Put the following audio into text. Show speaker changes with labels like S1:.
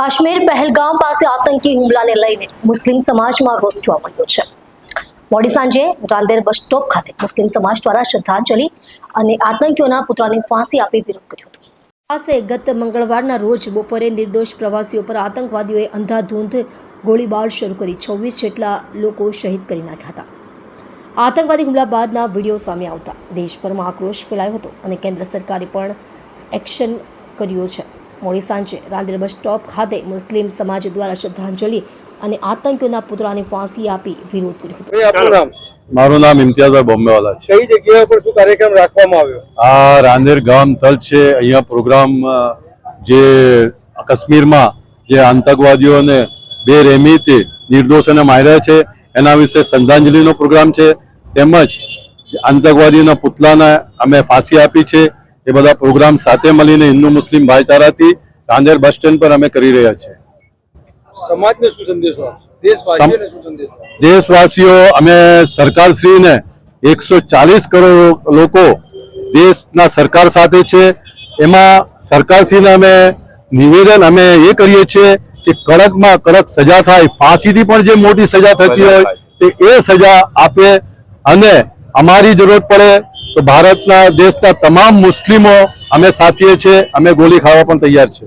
S1: કાશ્મીર પહેલગામ પાસે આતંકી હુમલાને લઈને મુસ્લિમ સમાજમાં રોષ જોવા મળ્યો છે। મોડી સાંજે રાંદેર બસ સ્ટોપ ખાતે મુસ્લિમ સમાજ દ્વારા શ્રદ્ધાંજલિ અને આતંકીઓના પુતળાને ફાંસી આપી વિરોધ કર્યો હતો। પાસે ગત મંગળવારના રોજ બપોરે નિર્દોષ પ્રવાસીઓ પર આતંકવાદીઓએ અંધાધૂંધ ગોળીબાર શરૂ કરી 26 જેટલા લોકો શહીદ કરી નાખ્યા હતા। આતંકવાદી હુમલા બાદના વિડીયો સામે આવતા દેશભરમાં આક્રોશ ફેલાયો હતો અને કેન્દ્ર સરકારે પણ એક્શન કર્યો છે। મોડી સાંજે રાંદેર બસ સ્ટોપ ખાતે મુસ્લિમ સમાજ દ્વારા શ્રદ્ધાંજલિ અને આતંકીઓના પુતળાને ફાંસી આપી વિરોધ કર્યો હતો।
S2: મારું નામ ઇમ્તિયાઝભાઈ બોમ્બેવાલા છે।
S3: કઈ જગ્યા પર શું કાર્યક્રમ રાખવામાં આવ્યો?
S2: આ રાંદેર ગામ તલ છે, અહીંયા પ્રોગ્રામ જે કાશ્મીરમાં જે આતંકવાદીઓને બેરહેમીથી નિર્દોષોને માર્યા છે એના વિશે શ્રદ્ધાંજલિનો પ્રોગ્રામ છે, તેમજ આતંકવાદીઓના પુતળાને અમે ફાંસી આપી છે। એ બધા પ્રોગ્રામ સાથે મળીને હિન્દુ મુસ્લિમ ભાઈચારાથી રાંદેર બસ સ્ટેન્ડ પર અમે કરી રહ્યા છીએ।
S3: સમાજને શું સંદેશો આપશો? દેશવાસીઓને શું સંદેશો?
S2: દેશવાસીઓ અમે સરકારશ્રીને 140 કરોડ લોકો દેશના સરકાર સાથે છે, એમાં સરકારશ્રીને અમે નિવેદન અમે એ કરીએ છીએ કે કડકમાં કડક સજા થાય, ફાંસીથી પણ જે મોટી સજા થતી હોય તે એ સજા આપે અને અમારી જરૂરત પડે તો ભારતના દેશના તમામ મુસ્લિમો અમે સાથીએ છીએ, અમે ગોળી ખાવા પણ તૈયાર છે।